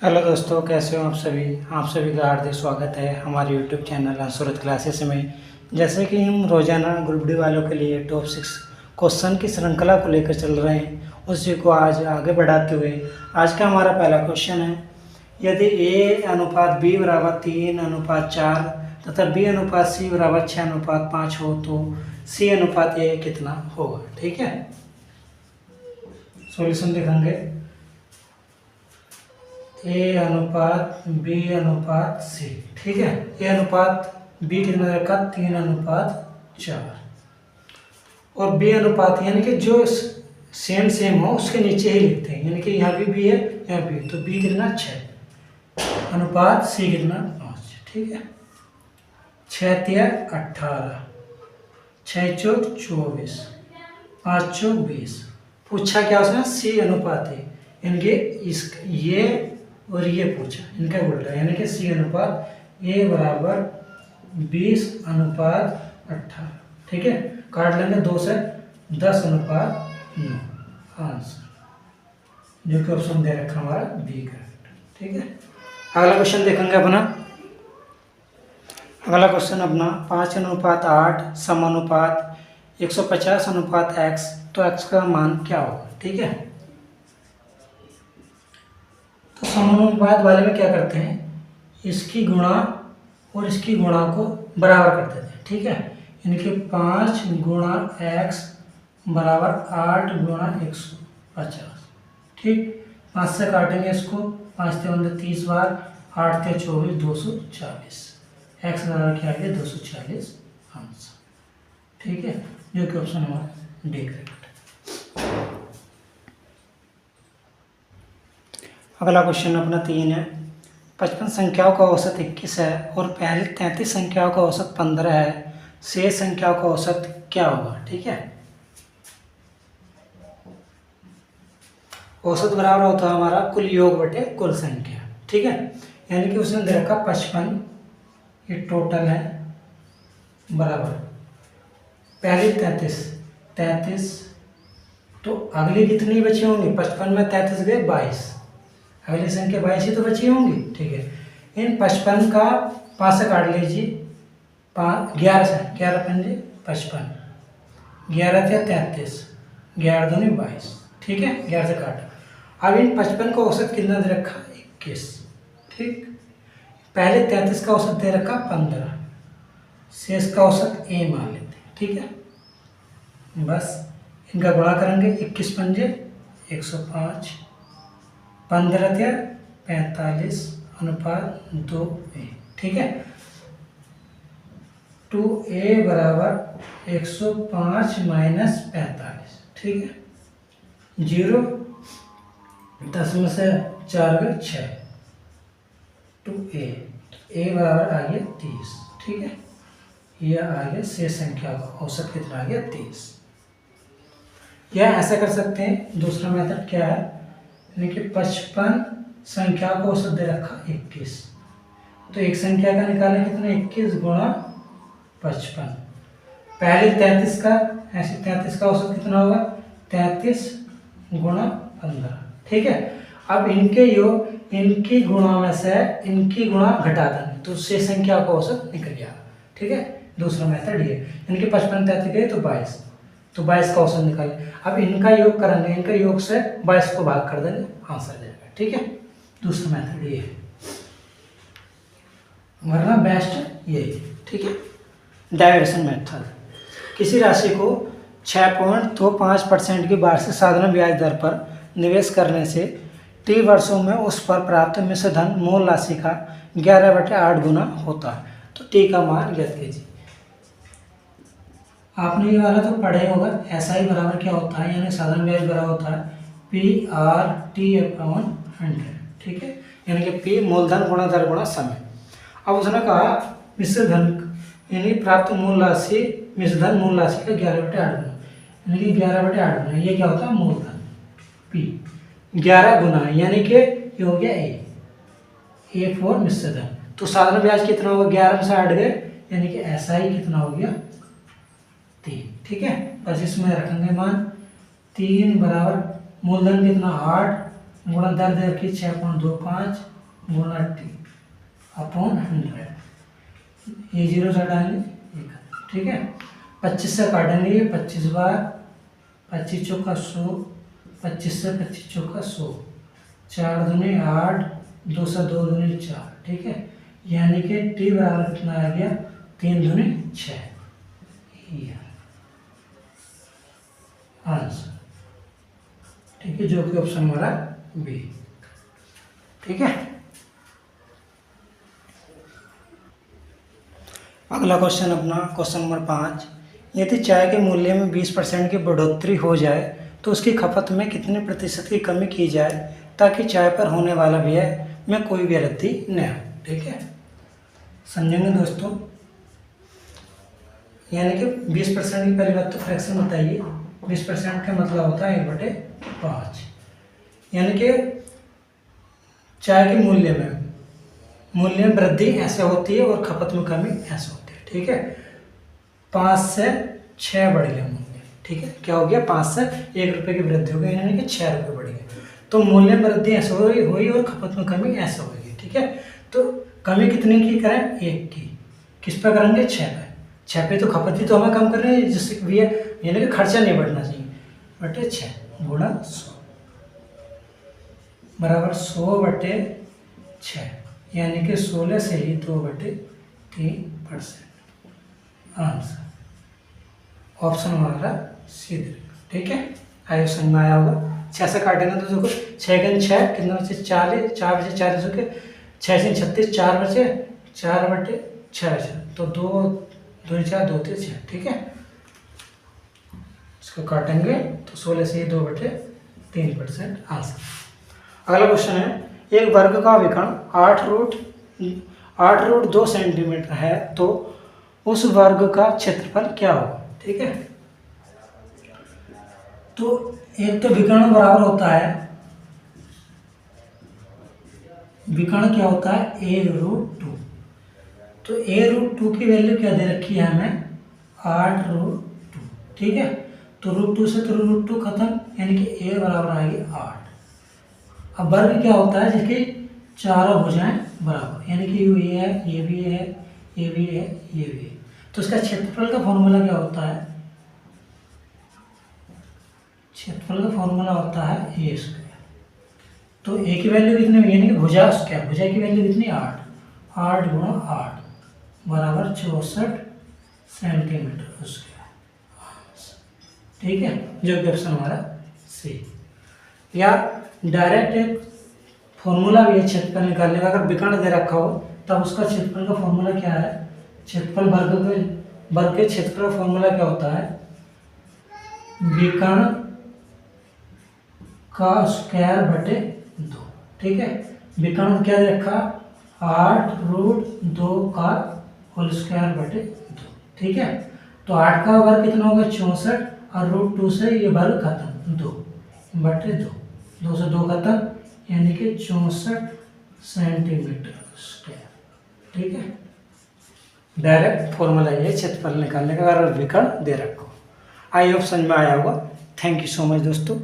Hello दोस्तों, कैसे हो आप सभी का हार्दिक स्वागत है हमारे यूट्यूब चैनल अंशुरत क्लासेस में। जैसे कि हम रोज़ाना ग्रुप डी वालों के लिए टॉप 6 क्वेश्चन की श्रृंखला को लेकर चल रहे हैं, उसी को आज आगे बढ़ाते हुए आज का हमारा पहला क्वेश्चन है, यदि ए अनुपात बी बराबर 3:4 तथा बी अनुपात सी बराबर 6:5 हो तो सी अनुपात ए कितना होगा। ठीक है, सॉल्यूशन देखेंगे। ए अनुपात बी अनुपात सी, ठीक है। ए अनुपात बी कितना रखा, 3:4, और बी अनुपात यानी कि जो सेम हो उसके नीचे ही लिखते हैं, यानी कि यहाँ भी बी है यहाँ भी, तो बी कितना 6 अनुपात सी कितना 5। ठीक है, 6 तिया 18, 6 चौक 24, 5 चौक 20। पूछा क्या उसने, सी अनुपात है, यानी कि इस ये और ये पूछा, इनका उल्टा, यानी कि सी अनुपात ए बराबर 20:18। ठीक है, काट लेंगे 2 से, 10:9 आंसर, जो कि ऑप्शन दे रखा हमारा बी करेक्ट। ठीक है, अगला क्वेश्चन देखेंगे अपना। अगला क्वेश्चन अपना 5:8 समानुपात 150:x, तो x का मान क्या होगा। ठीक है, तो समानुपात वाले में क्या करते हैं, इसकी गुणा और इसकी गुणा को बराबर कर देते हैं। ठीक है, यानी कि 5 गुणा x बराबर 8 गुणा 150। ठीक, 5 से काटेंगे इसको, 5 से 30 बार, 8 से 24, 240। x बराबर क्या आ गया 240 आंसर। ठीक है, जो कि ऑप्शन हमारा डी करेक्ट। अगला क्वेश्चन अपना 3 है, 55 संख्याओं का औसत 21 है और पहले 33 संख्याओं का औसत 15 है, शेष संख्याओं का औसत क्या होगा। ठीक है, औसत बराबर होता है हमारा कुल योग बटे कुल संख्या। ठीक है, यानी कि उसने दे रखा 55, ये टोटल है, बराबर पहले 33, तो अगली कितनी बची होंगी, 55 में 33 गए 22, अगली संख्या 22 ही तो बची होंगी। ठीक है, इन 55 का 5 से काट लीजिए, 11 से, 11 पंजे 55, 11 से 33, 11 दूनी 22। ठीक है, 11 से काटा। अब इन 55 का औसत कितना दे रखा 21। ठीक, पहले 33 का औसत दे रखा 15, शेष का औसत ए मान लेते हैं। ठीक है, बस इनका गुणा करेंगे, 21 पंजे 105, 15 या 45 अनुपात 2a। ठीक है, 2a बराबर 105 माइनस 45। ठीक है, 0, 10 में से 4 गए 6, 2a, a बराबर आ गया 30। ठीक है, यह आ गया शेष संख्या का औसत कितना आ गया 30। या ऐसा कर सकते हैं, दूसरा मेथड क्या है, यानी कि 55 संख्या को औसत दे रखा 21, तो एक संख्या का निकालें कितना, 21 गुणा 55, पहले 33 का, ऐसे 33 का औसत कितना होगा 33 गुणा 15। ठीक है, अब इनके योग, इनकी गुणा में से इनकी गुणा घटा देंगे तो शेष संख्या का औसत निकल जाएगा। ठीक है, दूसरा मेथड ये, यानी कि 55 33 गए तो 22, तो 22 का औसत निकालें। अब इनका योग करेंगे, इनका योग से 22 को भाग कर देंगे, आंसर आ जाएगा। ठीक है, दूसरा मेथड ये है, वरना बेस्ट ये है। ठीक है, डाइवर्सन मेथड, किसी राशि को 6.25% की वार्षिक साधारण ब्याज दर पर निवेश करने से t वर्षों में उस पर प्राप्त मिश्र धन मूल राशि का 11/8 गुना होता है, तो t का मान ज्ञात कीजिए। आपने ये वाला तो पढ़े होगा, ऐसा ही बराबर क्या होता है, यानी साधारण ब्याज बराबर होता है PRT/100। ठीक है, यानी कि P मूलधन गुणा दर गुणा समय। अब उसने कहा मिश्र धन, यानी प्राप्त मूल राशि मिश्र धन मूल राशि का 11/8 गुना, यानी कि 11/8 गुना, ये क्या होता है मूलधन P, 11 गुना यानी कि ये हो गया A फॉर मिश्र धन, तो साधारण ब्याज कितना होगा, 11 में से 8 गए, यानी कि ऐसा ही कितना हो गया 3। ठीक है, बस इसमें रखेंगे मान 3 बराबर मूलधन कितना 8 गुणा दर दे रखी 6.25 गुणा टी अपॉन 100। ये 0 से हटाएंगे, ठीक है। 25 से काटेंगे, ये 25 बार 25 चौका 100, 25 से 25 चौका 100, 4 दूनी 8, 2 से 2 दूनी 4, ठीक है। यानी कि टी बराबर कितना आ गया, 3 दूनी 6, आंसर, ठीक है, जो कि ऑप्शन हमारा बी, ठीक है। अगला क्वेश्चन अपना क्वेश्चन नंबर 5, यदि चाय के मूल्य में 20% की बढ़ोतरी हो जाए तो उसकी खपत में कितने प्रतिशत की कमी की जाए ताकि चाय पर होने वाला व्यय में कोई वृद्धि न हो, ठीक है। समझेंगे दोस्तों, यानी कि 20% की पहली बात तो फ्रैक्शन बताइए। 20% का मतलब होता है 1/5, यानी कि चाय के मूल्य में वृद्धि ऐसे होती है और खपत में कमी ऐसे होती है, ठीक है। 5 से 6 बढ़ गया मूल्य, ठीक है। क्या हो गया, 5 से 1 रुपये की वृद्धि हो गई, यानी कि 6 रुपये बढ़ गए। तो मूल्य में वृद्धि ऐसे हुई और खपत में कमी ऐसे होगी, ठीक है। तो कमी कितनी की करें, 1 की। किस पे करेंगे, 6 पे। 6 पे तो खपत ही तो हमें कम करनी है, जिससे भी यानी कि खर्चा नहीं बढ़ना चाहिए, बटे 6 गुणा 100 बराबर 100/6, यानी कि 16 से ही 2/3%, आंसर ऑप्शन हमारा सी, ठीक है। आइए समझ में आया होगा। 6 से काटेंगे तो देखो 6 के 6 कितना बचे, 40, 4 बचे 40 हो के, 6 से 36, 4 बचे, 4/6 बचे, तो 2 2 4 2 3 6, ठीक है। इसको काटेंगे तो 16 से 2/3%, आंसर। अगला क्वेश्चन है, एक वर्ग का विकर्ण 8 रूट 2 सेंटीमीटर है तो उस वर्ग का क्षेत्रफल क्या होगा, ठीक है। तो एक तो विकर्ण बराबर होता है, विकर्ण क्या होता है, a√2। तो a√2 की वैल्यू क्या दे रखी है हमें, 8√2, ठीक है। तो √2 से तो √2 खत्म, यानी कि a बराबर आएगी 8। अब वर्ग क्या होता है, जिसकी चारों भुजाएं बराबर, यानी कि ये है, ये भी है, ये भी है, ये भी है। तो इसका क्षेत्रफल का फॉर्मूला क्या होता है, क्षेत्रफल का फॉर्मूला होता है a²। तो a की वैल्यू कितनी, यानी कि भुजा की वैल्यू कितनी, 8 गुणा 8 बराबर 64 सेंटीमीटर स्क्वायर, ठीक है, जो कि ऑप्शन हमारा सी। या डायरेक्ट एक फॉर्मूला भी है क्षेत्रफल निकालने का, अगर विकर्ण दे रखा हो तब उसका क्षेत्रफल का फॉर्मूला क्या है, क्षेत्रफल वर्ग के क्षेत्रफल का फॉर्मूला क्या होता है, विकर्ण का स्क्वायर बटे 2, ठीक है। विकर्ण क्या दे रखा, 8√2 का होल स्क्वायर बटे 2, ठीक है। तो 8 का वर्ग कितना होगा, 64, और √2 से ये वर्ग खत्म, 2/2, 2 से 2 खत्म, यानी कि 64 सेंटीमीटर स्क्वायर, ठीक है। डायरेक्ट फॉर्मूला ये क्षेत्रफल निकालने का, अगर विकर्ण दे रखो। आई होप समझ में आया होगा। थैंक यू सो मच दोस्तों।